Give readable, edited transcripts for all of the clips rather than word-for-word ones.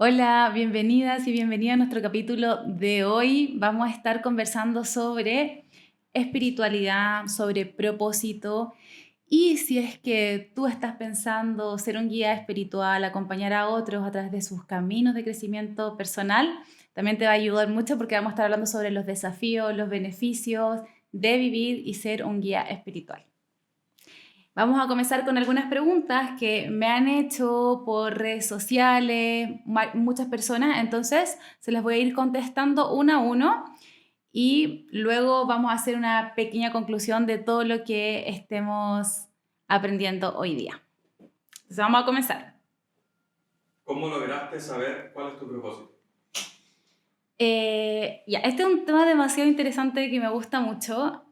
Hola, bienvenidas y bienvenidos a nuestro capítulo de hoy. Vamos a estar conversando sobre espiritualidad, sobre propósito y si es que tú estás pensando ser un guía espiritual, acompañar a otros a través de sus caminos de crecimiento personal, también te va a ayudar mucho porque vamos a estar hablando sobre los desafíos, los beneficios de vivir y ser un guía espiritual. Vamos a comenzar con algunas preguntas que me han hecho por redes sociales muchas personas, entonces se las voy a ir contestando uno a uno y luego vamos a hacer una pequeña conclusión de todo lo que estemos aprendiendo hoy día. Entonces vamos a comenzar. ¿Cómo lograste saber cuál es tu propósito? Este es un tema demasiado interesante que me gusta mucho.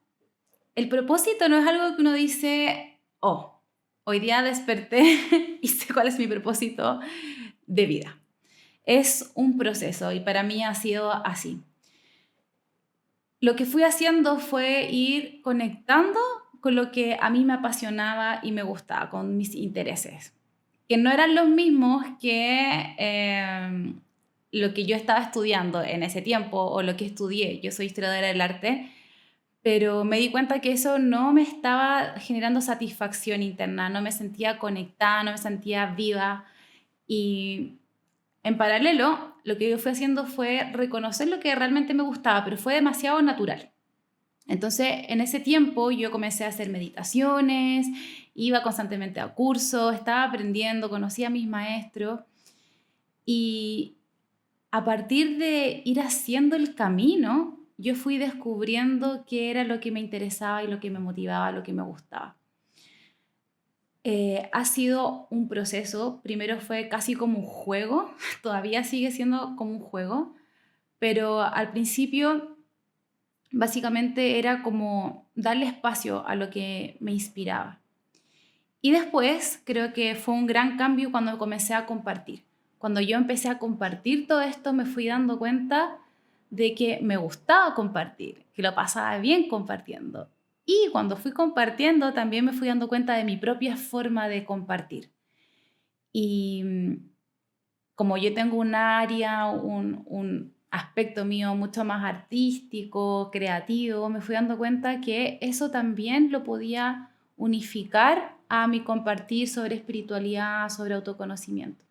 El propósito no es algo que uno dice, oh, hoy día desperté y sé cuál es mi propósito de vida. Es un proceso y para mí ha sido así. Lo que fui haciendo fue ir conectando con lo que a mí me apasionaba y me gustaba, con mis intereses, que no eran los mismos que lo que yo estaba estudiando en ese tiempo o lo que estudié. Yo soy historiadora del arte, pero me di cuenta que eso no me estaba generando satisfacción interna, no me sentía conectada, no me sentía viva y en paralelo lo que yo fui haciendo fue reconocer lo que realmente me gustaba, pero fue demasiado natural. Entonces, en ese tiempo yo comencé a hacer meditaciones, iba constantemente a cursos, estaba aprendiendo, conocía a mis maestros y a partir de ir haciendo el camino, yo fui descubriendo qué era lo que me interesaba y lo que me motivaba, lo que me gustaba. Ha sido un proceso, primero fue casi como un juego, todavía sigue siendo como un juego, pero al principio básicamente era como darle espacio a lo que me inspiraba. Y después creo que fue un gran cambio cuando comencé a compartir. Cuando yo empecé a compartir todo esto, me fui dando cuenta de que me gustaba compartir, que lo pasaba bien compartiendo. Y cuando fui compartiendo, también me fui dando cuenta de mi propia forma de compartir. Y como yo tengo un área, un aspecto mío mucho más artístico, creativo, me fui dando cuenta que eso también lo podía unificar a mi compartir sobre espiritualidad, sobre autoconocimiento.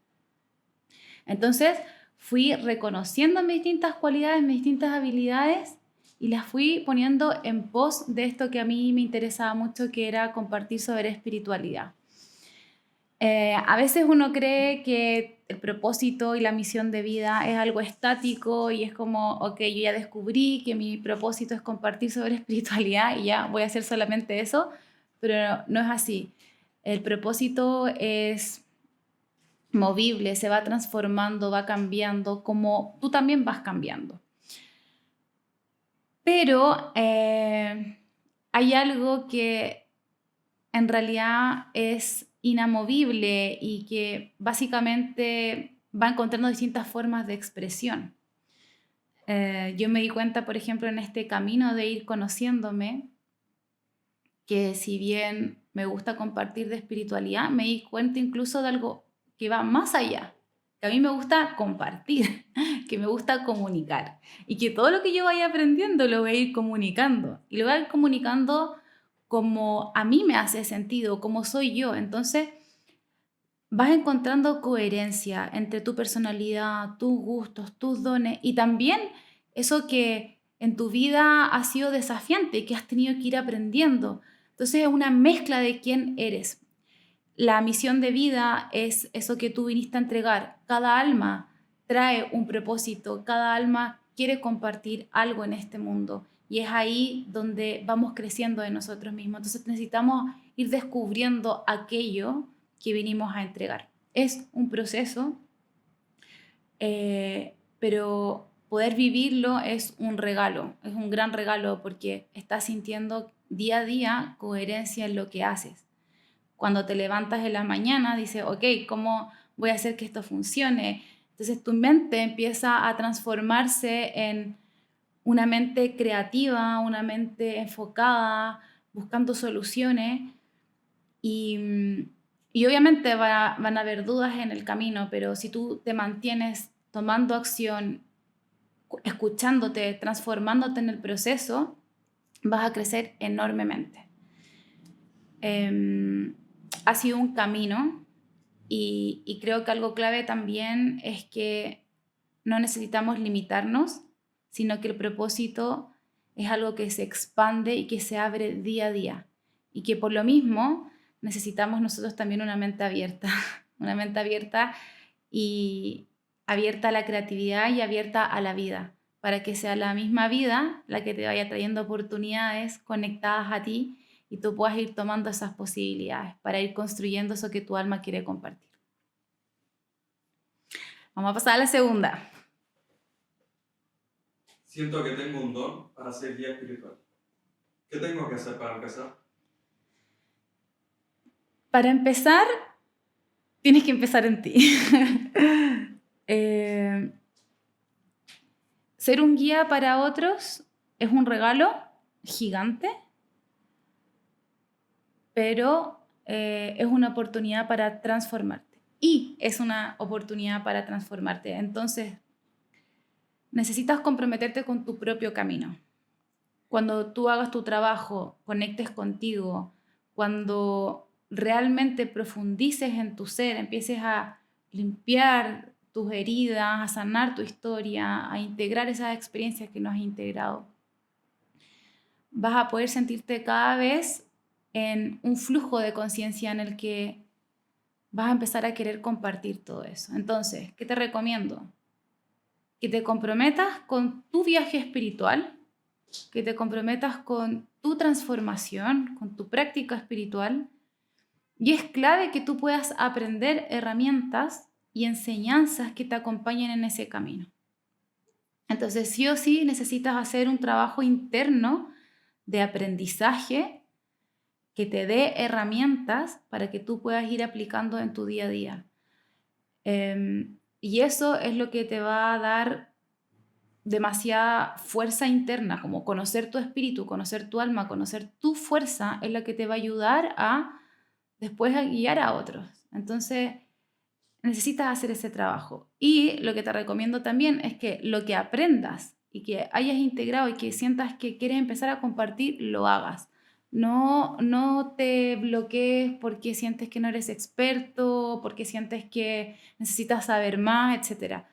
Entonces fui reconociendo mis distintas cualidades, mis distintas habilidades y las fui poniendo en pos de esto que a mí me interesaba mucho, que era compartir sobre espiritualidad. A veces uno cree que el propósito y la misión de vida es algo estático y es como, ok, yo ya descubrí que mi propósito es compartir sobre espiritualidad y ya voy a hacer solamente eso, pero no es así. El propósito es movible, se va transformando, va cambiando, como tú también vas cambiando. Pero hay algo que en realidad es inamovible y que básicamente va encontrando distintas formas de expresión. Yo me di cuenta, por ejemplo, en este camino de ir conociéndome, que si bien me gusta compartir de espiritualidad, me di cuenta incluso de algo que va más allá, que a mí me gusta compartir, que me gusta comunicar y que todo lo que yo vaya aprendiendo lo voy a ir comunicando y lo voy a ir comunicando como a mí me hace sentido, como soy yo. Entonces vas encontrando coherencia entre tu personalidad, tus gustos, tus dones y también eso que en tu vida ha sido desafiante, que has tenido que ir aprendiendo. Entonces es una mezcla de quién eres. La misión de vida es eso que tú viniste a entregar. Cada alma trae un propósito, cada alma quiere compartir algo en este mundo y es ahí donde vamos creciendo de nosotros mismos. Entonces necesitamos ir descubriendo aquello que vinimos a entregar. Es un proceso, pero poder vivirlo es un regalo, es un gran regalo porque estás sintiendo día a día coherencia en lo que haces. Cuando te levantas en la mañana, dices, ok, ¿cómo voy a hacer que esto funcione? Entonces tu mente empieza a transformarse en una mente creativa, una mente enfocada, buscando soluciones y Y obviamente van a haber dudas en el camino, pero si tú te mantienes tomando acción, escuchándote, transformándote en el proceso, vas a crecer enormemente. Ha sido un camino y creo que algo clave también es que no necesitamos limitarnos, sino que el propósito es algo que se expande y que se abre día a día. Y que por lo mismo necesitamos nosotros también una mente abierta, una mente abierta y abierta a la creatividad y abierta a la vida, para que sea la misma vida la que te vaya trayendo oportunidades conectadas a ti y tú puedas ir tomando esas posibilidades para ir construyendo eso que tu alma quiere compartir. Vamos a pasar a la segunda. Siento que tengo un don para ser guía espiritual. ¿Qué tengo que hacer para empezar? Para empezar, tienes que empezar en ti. Ser un guía para otros es un regalo gigante, pero es una oportunidad para transformarte. Y es una oportunidad para transformarte. Entonces, necesitas comprometerte con tu propio camino. Cuando tú hagas tu trabajo, conectes contigo, cuando realmente profundices en tu ser, empieces a limpiar tus heridas, a sanar tu historia, a integrar esas experiencias que no has integrado, vas a poder sentirte cada vez en un flujo de conciencia en el que vas a empezar a querer compartir todo eso. Entonces, ¿qué te recomiendo? Que te comprometas con tu viaje espiritual, que te comprometas con tu transformación, con tu práctica espiritual. Y es clave que tú puedas aprender herramientas y enseñanzas que te acompañen en ese camino. Entonces, sí o sí necesitas hacer un trabajo interno de aprendizaje que te dé herramientas para que tú puedas ir aplicando en tu día a día. Y eso es lo que te va a dar demasiada fuerza interna, como conocer tu espíritu, conocer tu alma, conocer tu fuerza, es la que te va a ayudar a después a guiar a otros. Entonces, necesitas hacer ese trabajo. Y lo que te recomiendo también es que lo que aprendas y que hayas integrado y que sientas que quieres empezar a compartir, lo hagas. No te bloquees porque sientes que no eres experto, porque sientes que necesitas saber más, etc.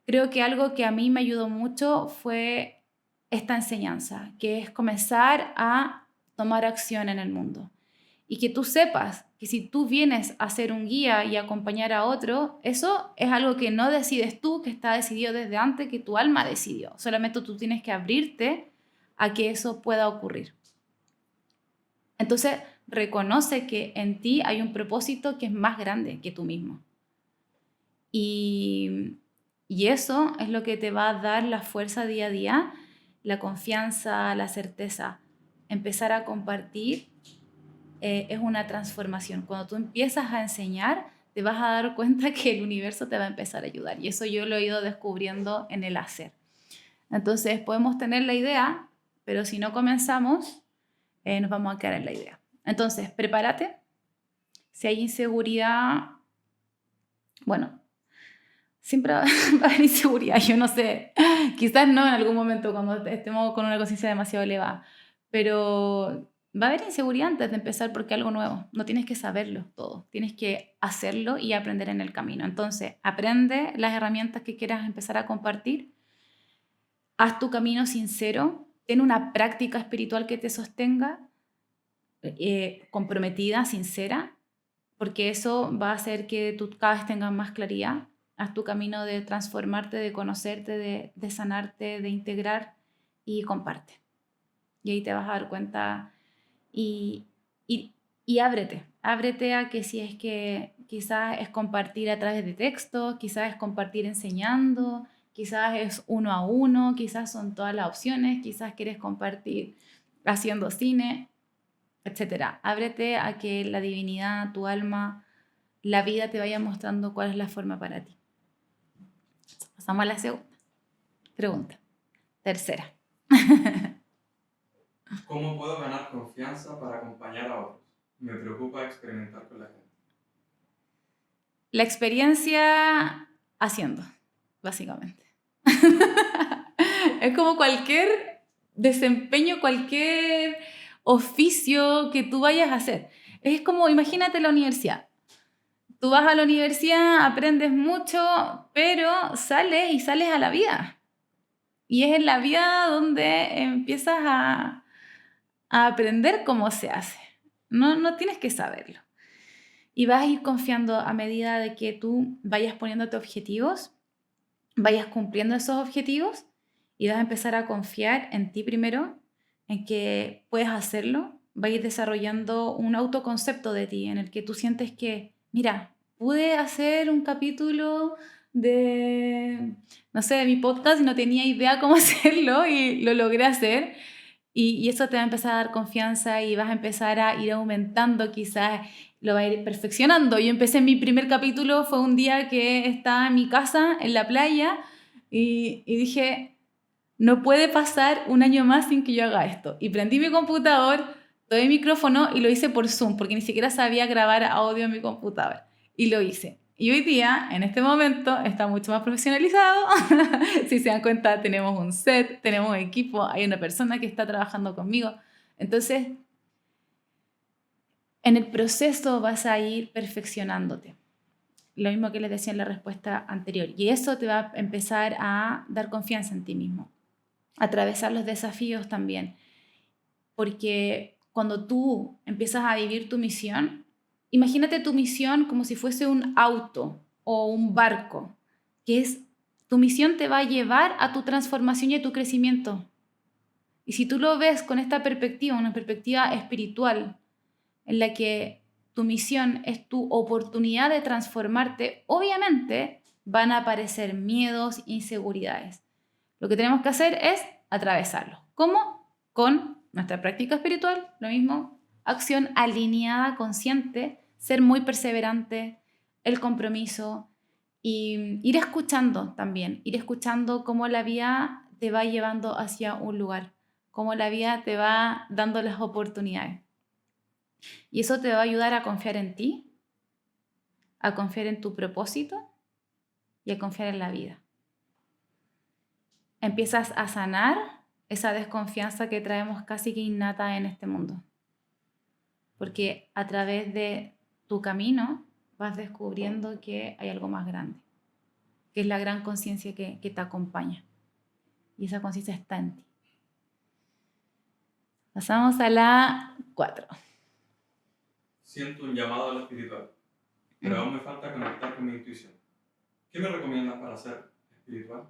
Creo que algo que a mí me ayudó mucho fue esta enseñanza, que es comenzar a tomar acción en el mundo. Y que tú sepas que si tú vienes a ser un guía y acompañar a otro, eso es algo que no decides tú, que está decidido desde antes, que tu alma decidió. Solamente tú tienes que abrirte a que eso pueda ocurrir. Entonces, reconoce que en ti hay un propósito que es más grande que tú mismo. Y eso es lo que te va a dar la fuerza día a día, la confianza, la certeza. Empezar a compartir es una transformación. Cuando tú empiezas a enseñar, te vas a dar cuenta que el universo te va a empezar a ayudar. Y eso yo lo he ido descubriendo en el hacer. Entonces, podemos tener la idea, pero si no comenzamos, nos vamos a quedar en la idea. Entonces, prepárate. Si hay inseguridad, bueno, siempre va a haber inseguridad, yo no sé, quizás no en algún momento cuando estemos con una conciencia demasiado elevada, pero va a haber inseguridad antes de empezar porque es algo nuevo, no tienes que saberlo todo, tienes que hacerlo y aprender en el camino. Entonces, aprende las herramientas que quieras empezar a compartir, haz tu camino sincero, ten una práctica espiritual que te sostenga, comprometida, sincera, porque eso va a hacer que tú cada vez tengas más claridad. Haz tu camino de transformarte, de conocerte, de sanarte, de integrar y comparte. Y ahí te vas a dar cuenta y ábrete. Ábrete a que si es que quizás es compartir a través de textos, quizás es compartir enseñando, quizás es uno a uno, quizás son todas las opciones, quizás quieres compartir haciendo cine, etcétera. Ábrete a que la divinidad, tu alma, la vida te vaya mostrando cuál es la forma para ti. Pasamos a la segunda pregunta. Tercera. ¿Cómo puedo ganar confianza para acompañar a otros? Me preocupa experimentar con la gente. La experiencia haciendo, básicamente. Es como cualquier desempeño, cualquier oficio que tú vayas a hacer. Es como, imagínate la universidad. Tú vas a la universidad, aprendes mucho, pero sales a la vida. Y es en la vida donde empiezas a aprender cómo se hace. No tienes que saberlo. Y vas a ir confiando a medida de que tú vayas poniéndote objetivos, vayas cumpliendo esos objetivos y vas a empezar a confiar en ti primero, en que puedes hacerlo. Vas a ir desarrollando un autoconcepto de ti en el que tú sientes que, mira, pude hacer un capítulo de, no sé, de mi podcast y no tenía idea cómo hacerlo y lo logré hacer. Y eso te va a empezar a dar confianza y vas a empezar a ir aumentando, quizás lo vas a ir perfeccionando. Yo empecé mi primer capítulo, fue un día que estaba en mi casa, en la playa, y dije, no puede pasar un año más sin que yo haga esto. Y prendí mi computador, tomé el micrófono y lo hice por Zoom, porque ni siquiera sabía grabar audio en mi computador. Y lo hice. Y hoy día, en este momento, está mucho más profesionalizado. Si se dan cuenta, tenemos un set, tenemos un equipo, hay una persona que está trabajando conmigo. Entonces, en el proceso vas a ir perfeccionándote. Lo mismo que les decía en la respuesta anterior. Y eso te va a empezar a dar confianza en ti mismo. Atravesar los desafíos también. Porque cuando tú empiezas a vivir tu misión, imagínate tu misión como si fuese un auto o un barco, que es, tu misión te va a llevar a tu transformación y a tu crecimiento. Y si tú lo ves con esta perspectiva, una perspectiva espiritual, en la que tu misión es tu oportunidad de transformarte, obviamente van a aparecer miedos, inseguridades. Lo que tenemos que hacer es atravesarlo. ¿Cómo? Con nuestra práctica espiritual, lo mismo, acción alineada, consciente, ser muy perseverante, el compromiso y ir escuchando también, ir escuchando cómo la vida te va llevando hacia un lugar, cómo la vida te va dando las oportunidades. Y eso te va a ayudar a confiar en ti, a confiar en tu propósito y a confiar en la vida. Empiezas a sanar esa desconfianza que traemos casi que innata en este mundo. Porque a través de tu camino vas descubriendo que hay algo más grande, que es la gran conciencia que te acompaña. Y esa conciencia está en ti. Pasamos a la 4. Siento un llamado a lo espiritual, pero aún me falta conectar con mi intuición. ¿Qué me recomiendas para ser espiritual?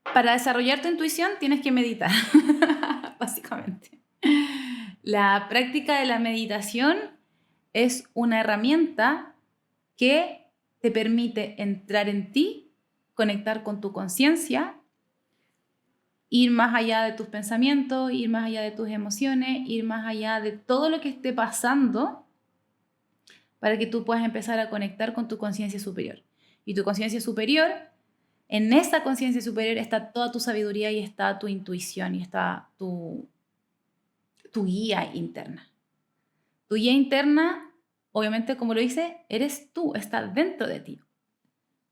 Para desarrollar tu intuición tienes que meditar, básicamente. La práctica de la meditación es una herramienta que te permite entrar en ti, conectar con tu conciencia, ir más allá de tus pensamientos, ir más allá de tus emociones, ir más allá de todo lo que esté pasando para que tú puedas empezar a conectar con tu conciencia superior. Y tu conciencia superior, en esa conciencia superior está toda tu sabiduría y está tu intuición y está tu guía interna. Tu guía interna, obviamente, como lo dice, eres tú, está dentro de ti.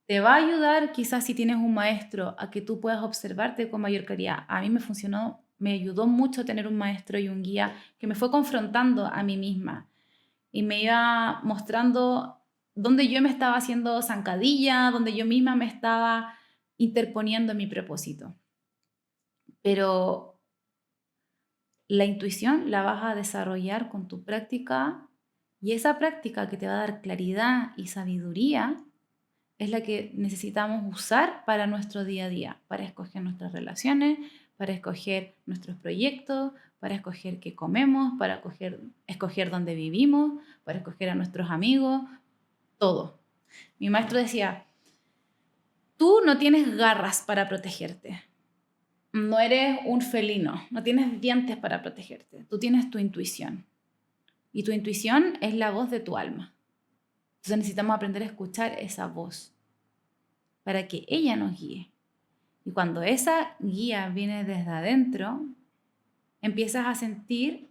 Te va a ayudar quizás si tienes un maestro a que tú puedas observarte con mayor claridad. A mí me funcionó, me ayudó mucho tener un maestro y un guía que me fue confrontando a mí misma y me iba mostrando dónde yo me estaba haciendo zancadilla, dónde yo misma me estaba interponiendo en mi propósito. Pero la intuición la vas a desarrollar con tu práctica y esa práctica que te va a dar claridad y sabiduría es la que necesitamos usar para nuestro día a día, para escoger nuestras relaciones, para escoger nuestros proyectos, para escoger qué comemos, para escoger dónde vivimos, para escoger a nuestros amigos, todo. Mi maestro decía, tú no tienes garras para protegerte. No eres un felino, no tienes dientes para protegerte. Tú tienes tu intuición. Y tu intuición es la voz de tu alma. Entonces necesitamos aprender a escuchar esa voz para que ella nos guíe. Y cuando esa guía viene desde adentro, empiezas a sentir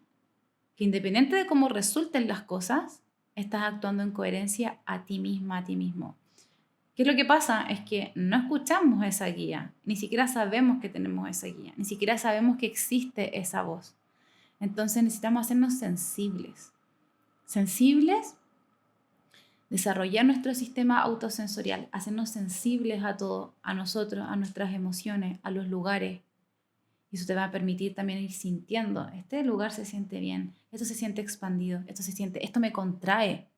que independiente de cómo resulten las cosas, estás actuando en coherencia a ti misma, a ti mismo. ¿Qué es lo que pasa? Es que no escuchamos esa guía, ni siquiera sabemos que tenemos esa guía, ni siquiera sabemos que existe esa voz. Entonces necesitamos hacernos sensibles. Sensibles, desarrollar nuestro sistema autosensorial, hacernos sensibles a todo, a nosotros, a nuestras emociones, a los lugares. Y eso te va a permitir también ir sintiendo, este lugar se siente bien, esto se siente expandido, esto me contrae,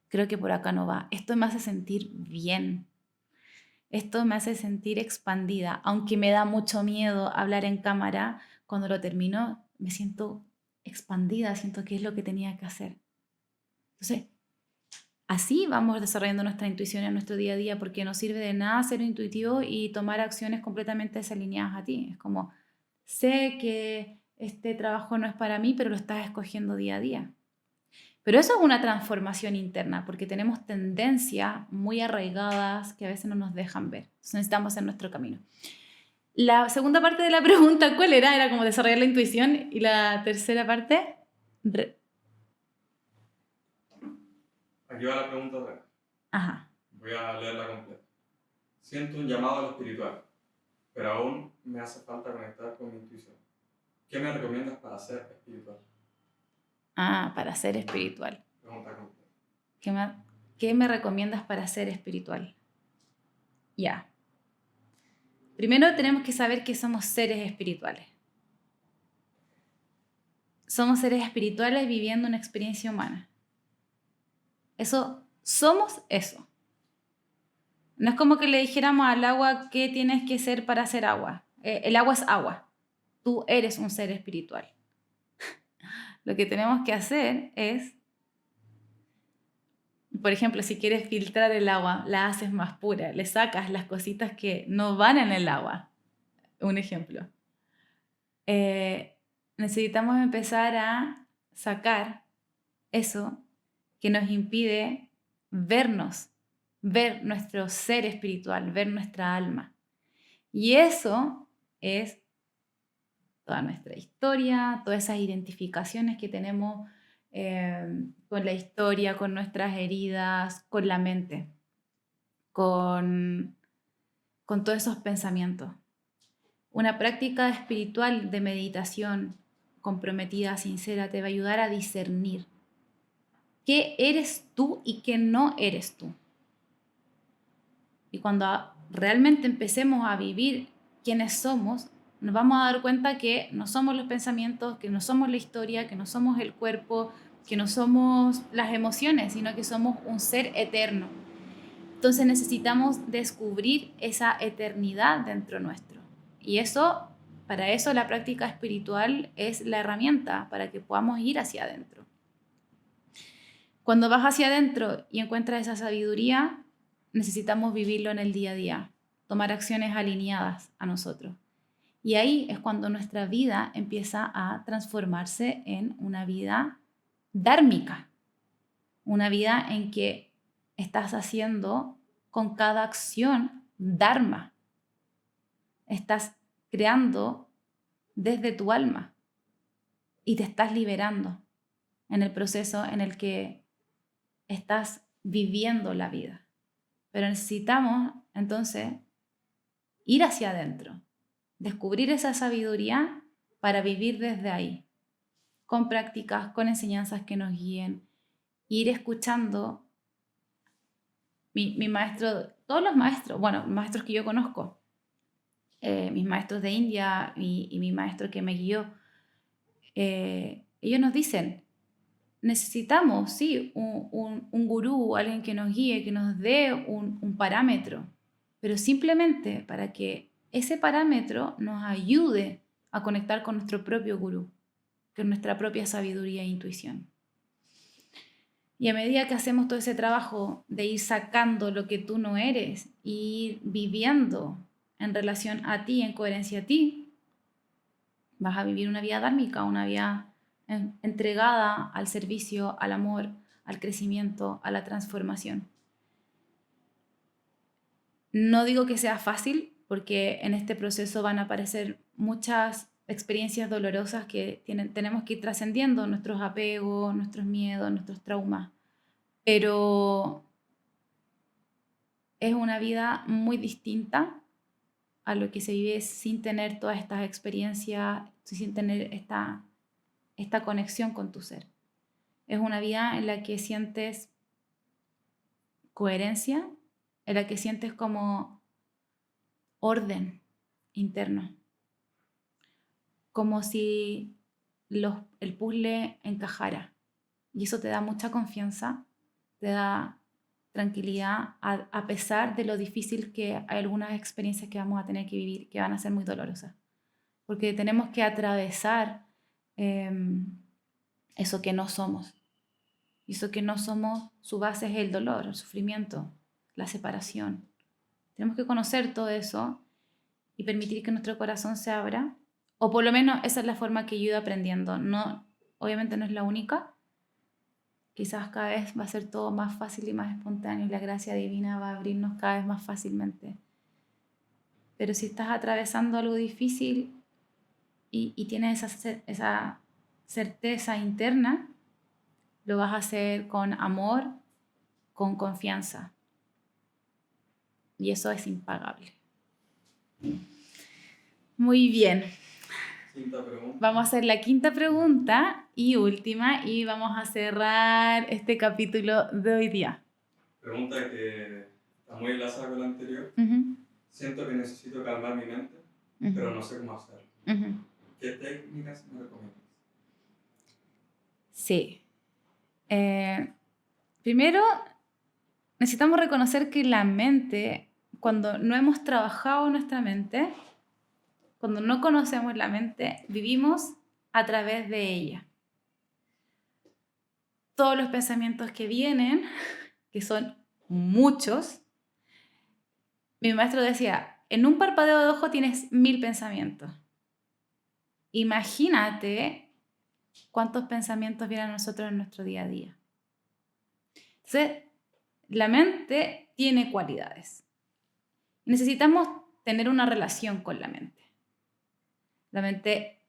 creo que por acá no va, esto me hace sentir bien, esto me hace sentir expandida, aunque me da mucho miedo hablar en cámara, cuando lo termino me siento expandida, siento que es lo que tenía que hacer. Entonces, así vamos desarrollando nuestra intuición en nuestro día a día, porque no sirve de nada ser intuitivo y tomar acciones completamente desalineadas a ti. Es como, sé que este trabajo no es para mí, pero lo estás escogiendo día a día. Pero eso es una transformación interna, porque tenemos tendencias muy arraigadas que a veces no nos dejan ver. Entonces necesitamos hacer nuestro camino. La segunda parte de la pregunta, ¿cuál era? Era como desarrollar la intuición. Y la tercera parte, Aquí va la pregunta otra vez. ajá. Voy a leerla completa. Siento un llamado a lo espiritual, pero aún me hace falta conectar con mi intuición. ¿Qué me recomiendas para ser espiritual? Para ser espiritual. Pregunta completa. ¿Qué me recomiendas para ser espiritual? Ya. Primero tenemos que saber que somos seres espirituales. Somos seres espirituales viviendo una experiencia humana. Somos eso. No es como que le dijéramos al agua qué tienes que ser para ser agua. El agua es agua. Tú eres un ser espiritual. Lo que tenemos que hacer es, por ejemplo, si quieres filtrar el agua, la haces más pura, le sacas las cositas que no van en el agua. Un ejemplo. Necesitamos empezar a sacar eso que nos impide vernos, ver nuestro ser espiritual, ver nuestra alma. Y eso es toda nuestra historia, todas esas identificaciones que tenemos con la historia, con nuestras heridas, con la mente, con todos esos pensamientos. Una práctica espiritual de meditación comprometida, sincera, te va a ayudar a discernir qué eres tú y qué no eres tú. Y cuando realmente empecemos a vivir quiénes somos, nos vamos a dar cuenta que no somos los pensamientos, que no somos la historia, que no somos el cuerpo, que no somos las emociones, sino que somos un ser eterno. Entonces necesitamos descubrir esa eternidad dentro nuestro. Y para eso la práctica espiritual es la herramienta para que podamos ir hacia adentro. Cuando vas hacia adentro y encuentras esa sabiduría, necesitamos vivirlo en el día a día, tomar acciones alineadas a nosotros. Y ahí es cuando nuestra vida empieza a transformarse en una vida dhármica, una vida en que estás haciendo con cada acción dharma. Estás creando desde tu alma y te estás liberando en el proceso en el que estás viviendo la vida. Pero necesitamos entonces ir hacia adentro, descubrir esa sabiduría para vivir desde ahí, con prácticas, con enseñanzas que nos guíen, ir escuchando. Mi maestro, todos los maestros, bueno, maestros que yo conozco, mis maestros de India y mi maestro que me guió, ellos nos dicen, necesitamos, sí, un gurú, alguien que nos guíe, que nos dé un parámetro, pero simplemente para que ese parámetro nos ayude a conectar con nuestro propio gurú, con nuestra propia sabiduría e intuición. Y a medida que hacemos todo ese trabajo de ir sacando lo que tú no eres y ir viviendo en relación a ti, en coherencia a ti, vas a vivir una vida dhármica, una vida entregada al servicio, al amor, al crecimiento, a la transformación. No digo que sea fácil, porque en este proceso van a aparecer muchas experiencias dolorosas que tenemos que ir trascendiendo, nuestros apegos, nuestros miedos, nuestros traumas. Pero es una vida muy distinta a lo que se vive sin tener todas estas experiencias, sin tener esta conexión con tu ser. Es una vida en la que sientes coherencia, en la que sientes como orden interno, como si el puzzle encajara. Y eso te da mucha confianza, te da tranquilidad, a pesar de lo difícil que hay algunas experiencias que vamos a tener que vivir, que van a ser muy dolorosas. Porque tenemos que atravesar eso que no somos. Y eso que no somos, su base es el dolor, el sufrimiento, la separación. Tenemos que conocer todo eso y permitir que nuestro corazón se abra. O por lo menos esa es la forma que yo he ido aprendiendo. No, obviamente no es la única. Quizás cada vez va a ser todo más fácil y más espontáneo y la gracia divina va a abrirnos cada vez más fácilmente. Pero si estás atravesando algo difícil y tienes esa certeza interna, lo vas a hacer con amor, con confianza. Y eso es impagable. Muy bien. Quinta pregunta. Vamos a hacer la quinta pregunta y última y vamos a cerrar este capítulo de hoy día. Pregunta que está muy enlazada con la anterior. Uh-huh. Siento que necesito calmar mi mente, pero no sé cómo hacerlo. Uh-huh. ¿Qué técnicas me recomiendas? Sí. Primero, necesitamos reconocer que la mente, cuando no hemos trabajado nuestra mente, cuando no conocemos la mente, vivimos a través de ella. Todos los pensamientos que vienen, que son muchos, mi maestro decía, en un parpadeo de ojo tienes 1000 pensamientos. Imagínate cuántos pensamientos vienen a nosotros en nuestro día a día. Entonces, la mente tiene cualidades. Necesitamos tener una relación con la mente. La mente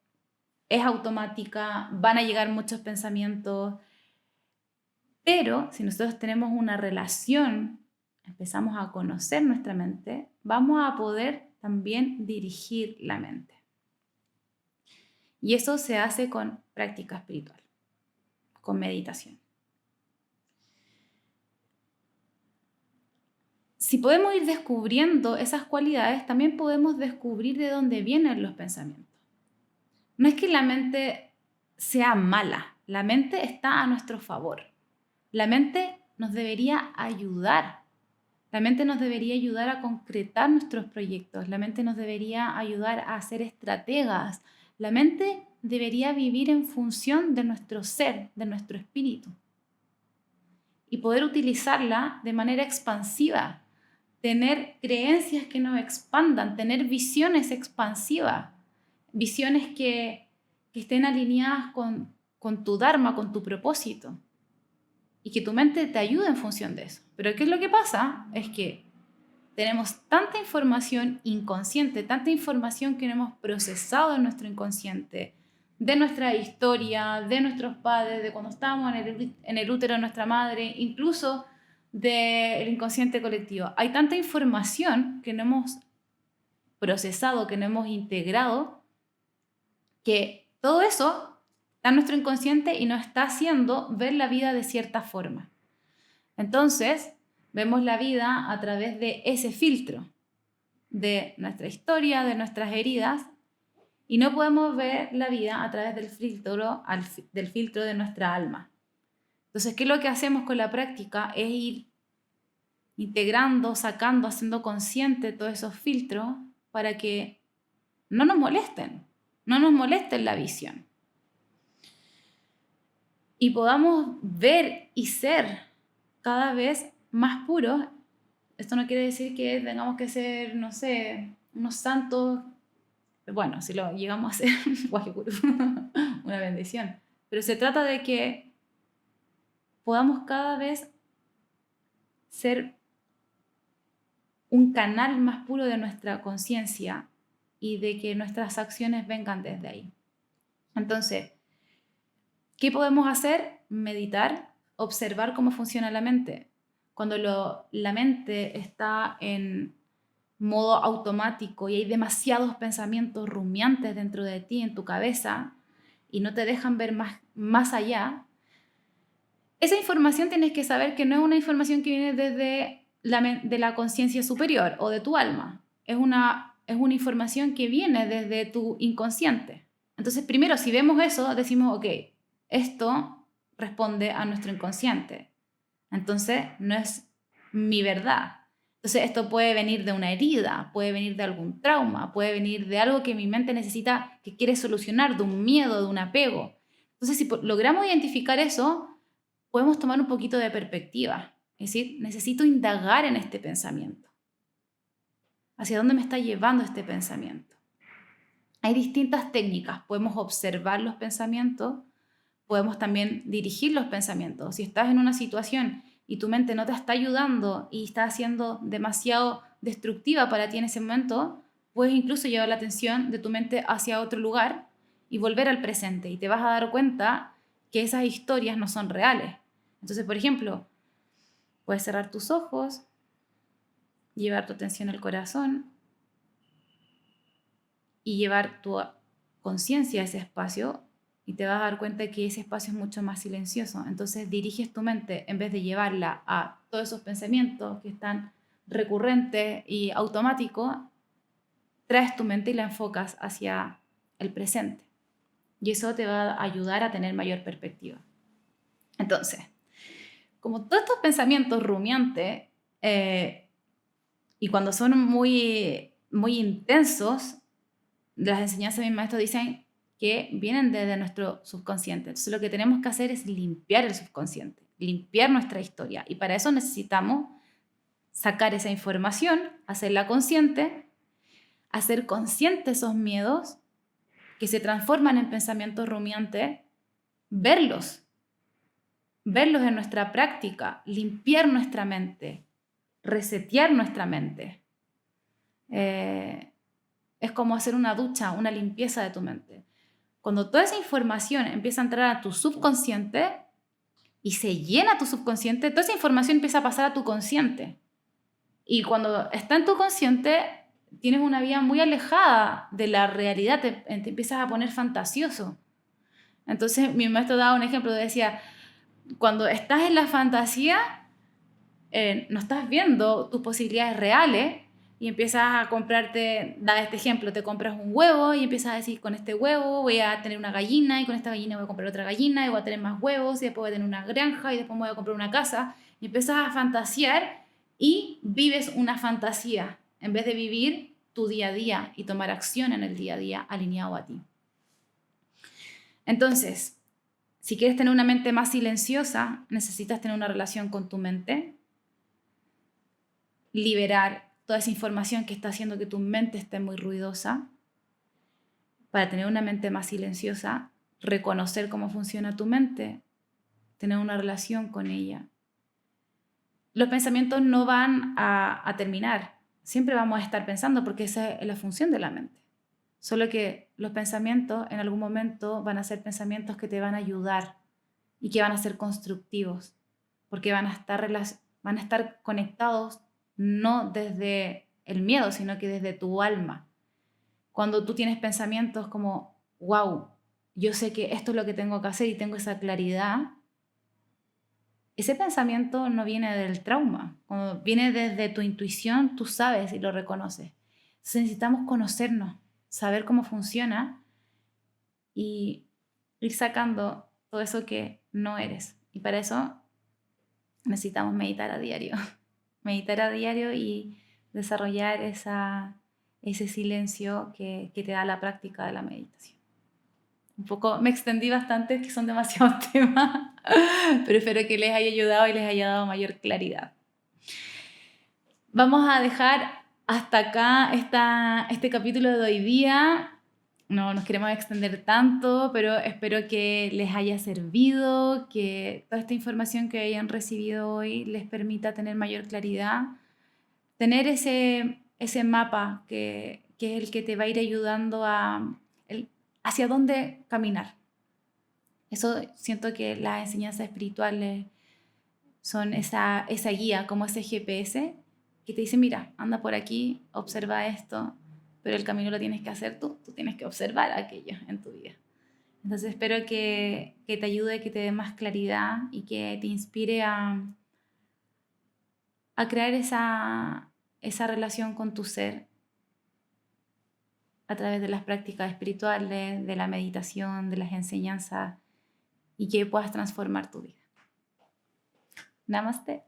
es automática, van a llegar muchos pensamientos, pero si nosotros tenemos una relación, empezamos a conocer nuestra mente, vamos a poder también dirigir la mente. Y eso se hace con práctica espiritual, con meditación. Si podemos ir descubriendo esas cualidades, también podemos descubrir de dónde vienen los pensamientos. No es que la mente sea mala, la mente está a nuestro favor. La mente nos debería ayudar. La mente nos debería ayudar a concretar nuestros proyectos. La mente nos debería ayudar a ser estrategas. La mente debería vivir en función de nuestro ser, de nuestro espíritu. Y poder utilizarla de manera expansiva. Tener creencias que nos expandan, tener visiones expansivas. Visiones que estén alineadas con tu dharma, con tu propósito. Y que tu mente te ayude en función de eso. Pero ¿qué es lo que pasa? Es que tenemos tanta información inconsciente, tanta información que no hemos procesado en nuestro inconsciente, de nuestra historia, de nuestros padres, de cuando estábamos en el útero de nuestra madre, incluso del inconsciente colectivo. Hay tanta información que no hemos procesado, que no hemos integrado, que todo eso está en nuestro inconsciente y nos está haciendo ver la vida de cierta forma. Entonces, vemos la vida a través de ese filtro, de nuestra historia, de nuestras heridas, y no podemos ver la vida a través del filtro de nuestra alma. Entonces, ¿qué es lo que hacemos con la práctica? Es ir integrando, sacando, haciendo consciente todos esos filtros para que no nos molesten la visión. Y podamos ver y ser cada vez más puros. Esto no quiere decir que tengamos que ser, no sé, unos santos. Bueno, si lo llegamos a hacer, una bendición. Pero se trata de que podamos cada vez ser un canal más puro de nuestra conciencia y de que nuestras acciones vengan desde ahí. Entonces, ¿qué podemos hacer? Meditar, observar cómo funciona la mente. Cuando la mente está en modo automático y hay demasiados pensamientos rumiantes dentro de ti, en tu cabeza, y no te dejan ver más allá, esa información tienes que saber que no es una información que viene desde de la conciencia superior o de tu alma. Es una información que viene desde tu inconsciente. Entonces, primero, si vemos eso, decimos, ok, esto responde a nuestro inconsciente. Entonces, no es mi verdad. Entonces, esto puede venir de una herida, puede venir de algún trauma, puede venir de algo que mi mente necesita, que quiere solucionar, de un miedo, de un apego. Entonces, si logramos identificar eso, podemos tomar un poquito de perspectiva. Es decir, necesito indagar en este pensamiento. ¿Hacia dónde me está llevando este pensamiento? Hay distintas técnicas. Podemos observar los pensamientos, podemos también dirigir los pensamientos. Si estás en una situación y tu mente no te está ayudando y está siendo demasiado destructiva para ti en ese momento, puedes incluso llevar la atención de tu mente hacia otro lugar y volver al presente. Y te vas a dar cuenta que esas historias no son reales. Entonces, por ejemplo, puedes cerrar tus ojos, llevar tu atención al corazón y llevar tu conciencia a ese espacio, y te vas a dar cuenta que ese espacio es mucho más silencioso. Entonces diriges tu mente, en vez de llevarla a todos esos pensamientos que están recurrentes y automáticos, traes tu mente y la enfocas hacia el presente. Y eso te va a ayudar a tener mayor perspectiva. Entonces, como todos estos pensamientos rumiantes, y cuando son muy, muy intensos, las enseñanzas de mis maestros dicen que vienen desde nuestro subconsciente. Entonces lo que tenemos que hacer es limpiar el subconsciente, limpiar nuestra historia. Y para eso necesitamos sacar esa información, hacerla consciente, hacer consciente esos miedos que se transforman en pensamientos rumiantes, verlos en nuestra práctica, limpiar nuestra mente, resetear nuestra mente. Es como hacer una ducha, una limpieza de tu mente. Cuando toda esa información empieza a entrar a tu subconsciente y se llena tu subconsciente, toda esa información empieza a pasar a tu consciente. Y cuando está en tu consciente, tienes una vida muy alejada de la realidad, te empiezas a poner fantasioso. Entonces mi maestro daba un ejemplo, decía, cuando estás en la fantasía, no estás viendo tus posibilidades reales y empiezas a comprarte, da este ejemplo, te compras un huevo y empiezas a decir, con este huevo voy a tener una gallina y con esta gallina voy a comprar otra gallina y voy a tener más huevos y después voy a tener una granja y después voy a comprar una casa, y empiezas a fantasear y vives una fantasía en vez de vivir tu día a día y tomar acción en el día a día alineado a ti. Entonces, si quieres tener una mente más silenciosa, necesitas tener una relación con tu mente, liberar toda esa información que está haciendo que tu mente esté muy ruidosa. Para tener una mente más silenciosa, reconocer cómo funciona tu mente, tener una relación con ella. Los pensamientos no van a terminar, siempre vamos a estar pensando porque esa es la función de la mente. Solo que los pensamientos en algún momento van a ser pensamientos que te van a ayudar y que van a ser constructivos, porque van a estar conectados no desde el miedo, sino que desde tu alma. Cuando tú tienes pensamientos como, wow, yo sé que esto es lo que tengo que hacer y tengo esa claridad, ese pensamiento no viene del trauma. Cuando viene desde tu intuición, tú sabes y lo reconoces. Entonces necesitamos conocernos, saber cómo funciona y ir sacando todo eso que no eres. Y para eso necesitamos meditar a diario. Meditar a diario y desarrollar ese silencio que te da la práctica de la meditación. Un poco me extendí bastante, que son demasiados temas, pero espero que les haya ayudado y les haya dado mayor claridad. Vamos a dejar hasta acá este capítulo de hoy día. No nos queremos extender tanto, pero espero que les haya servido, que toda esta información que hayan recibido hoy les permita tener mayor claridad, tener ese mapa que que es el que te va a ir ayudando hacia dónde caminar. Eso siento que las enseñanzas espirituales son esa guía, como ese GPS que te dice, mira, anda por aquí, observa esto, pero el camino lo tienes que hacer tú tienes que observar aquello en tu vida. Entonces espero que te ayude, que te dé más claridad y que te inspire a crear esa relación con tu ser a través de las prácticas espirituales, de la meditación, de las enseñanzas y que puedas transformar tu vida. Namaste.